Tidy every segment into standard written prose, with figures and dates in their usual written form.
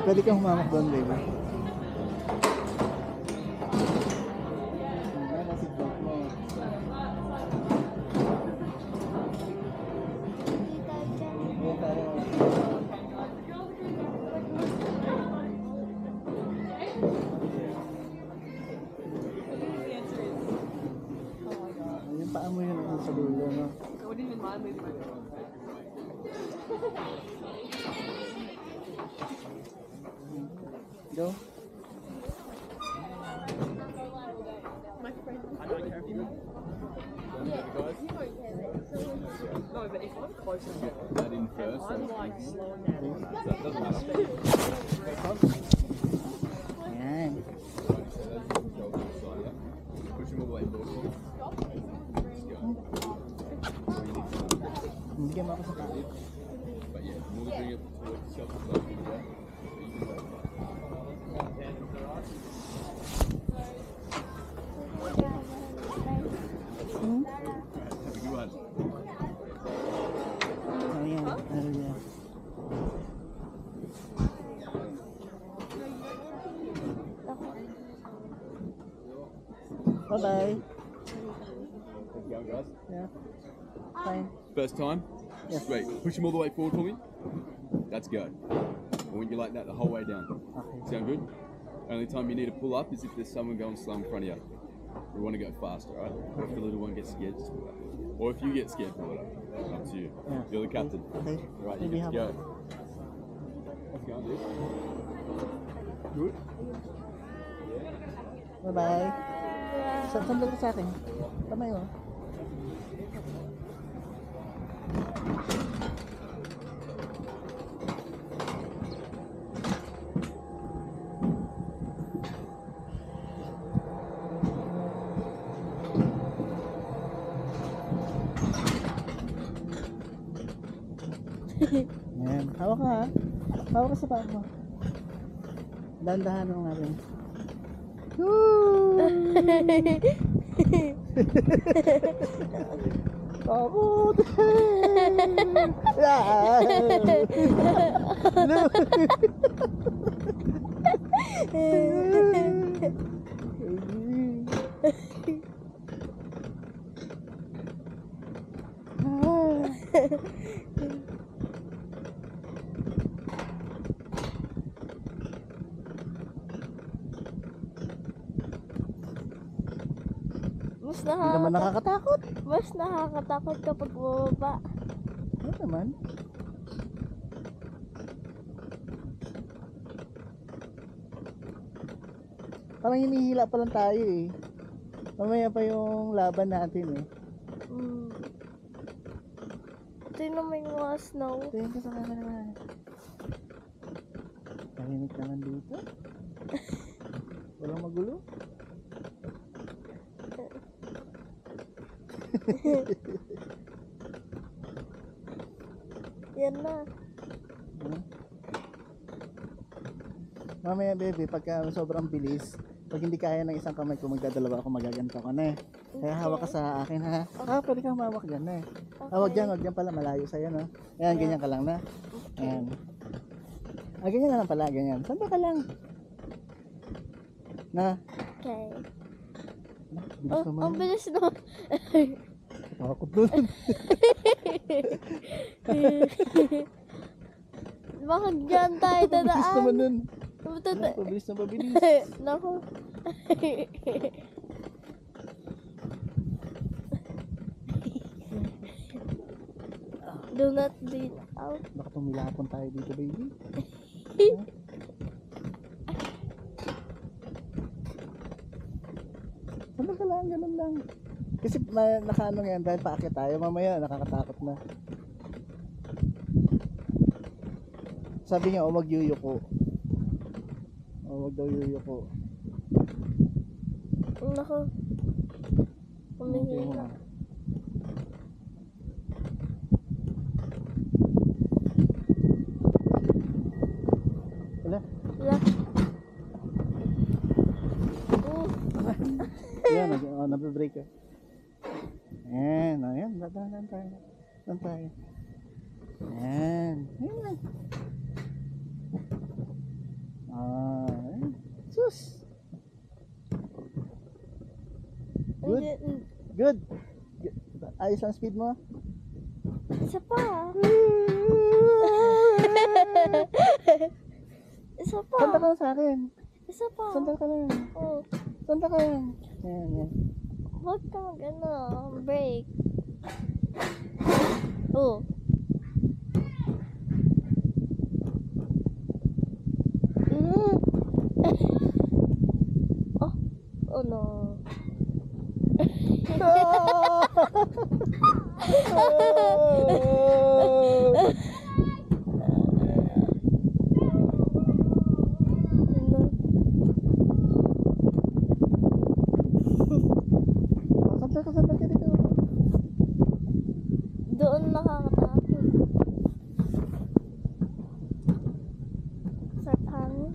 Pwede kang humamok doon, baby. Yung paa mo yun sa dulo, no? Go. No, but if I'm close to it, That in first. I'm like slowing down. That doesn't matter. Ayan. Push him all the way forward. Bigyan mo ako sa paa. But yeah, more bring it towards yourself as well. Have a good one. Ayan. Ayan. Bye-bye. How's it going, guys? Yeah. Fine. First time? Yes. Sweet. Push him all the way forward for me. That's go. I want you like that the whole way down. Okay. Sound good? Only time you need to pull up is if there's someone going slow in front of you. We want to go fast, alright? If the little one gets scared, just pull up. Or if you get scared, pull it up. Up to you. Yeah. You're the captain. Okay. Right, you Maybe get to have- go. Let's go, dude. Good? Bye-bye. Sandal ka sa akin. Kamay mo. Ayan. Hawak ka ha. Hawak ka sa paa mo. Dahan-dahan mo nga rin. Takot! Hindi naman nakakatakot. Mas nakakatakot kapag bumaba. Ano naman? Parang hinihila pa lang tayo eh. Mamaya pa yung laban natin eh. Tingnan mo yung mga snow. Tingin ka sa camera. Tahimik naman dito. Walang magulo. Yan na. Mamaya baby, pagka sobrang bilis, pag hindi kaya ng isang kamay ko, magdadalawa ako, magaganto ka na eh. Kaya hawak ka sa akin ha. Pwede kang humawak dyan na eh. Wag dyan pala, malayo sa'yo no. Ayan, ganyan ka lang na. Ayan. Ganyan na lang pala, ganyan. Sanda ka lang. Na. Okay. Bilis naman. Ang bilis na. Takot dun. Bakit dyan tayo Bilis naman dadaan? nun. Pabilis na pabilis. Naku. Do not bleed out. Baka tumilapon tayo dito baby. Sanda ka lang, ganun lang. Kasi nakaano yan, dahil paakyat tayo, mamaya nakakatakot na. Sabi niya, wag yuyuko. Wag daw yuyuko. Naku. Humihina. Wala. Wala. Yan, nabe-break ka. Ayan, ayan, dahan tayo. Dahan tayo. Ayan. Ayan. Ayos. Good. Hindi, Good. Ayos ang speed mo. isa pa. Isa pa. Sanda ka na sa akin. Isa pa. Sanda ka lang. Oh, Sanda ka lang. Yan, yan. huwag ka break. Oh. Mm. Oh. Oh no. Sanda ka dito. Doon nakakatakot. Sa hangin.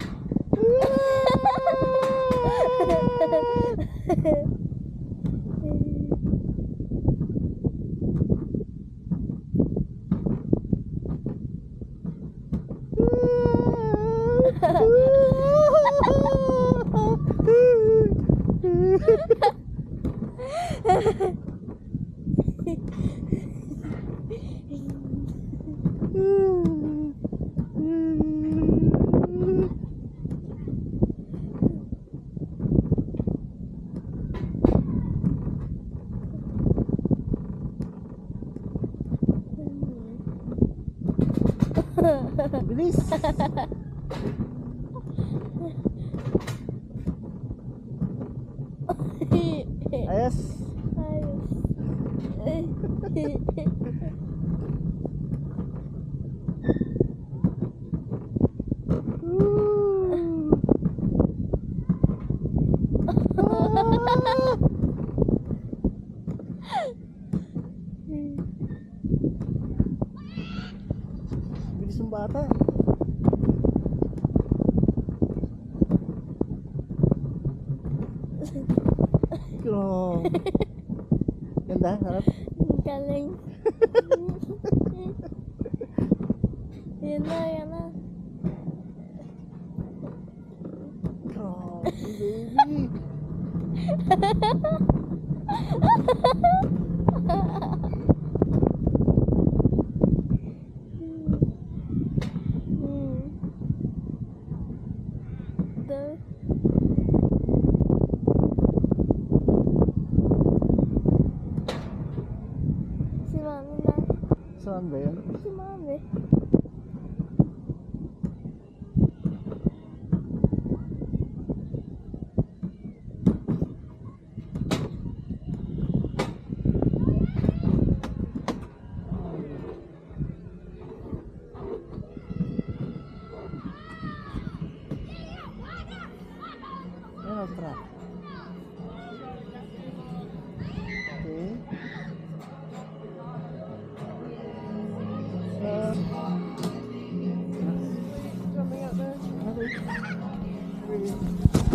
Bilis. Ayos. Bilis ng bata. Grabe. Ganda, harap. Galing. Yan na, yan na. Grabe, baby. The si mami na. Saan ba yan? Si mami. Yan ang truck. Okay. Sabi nga ba? Okay. Okay.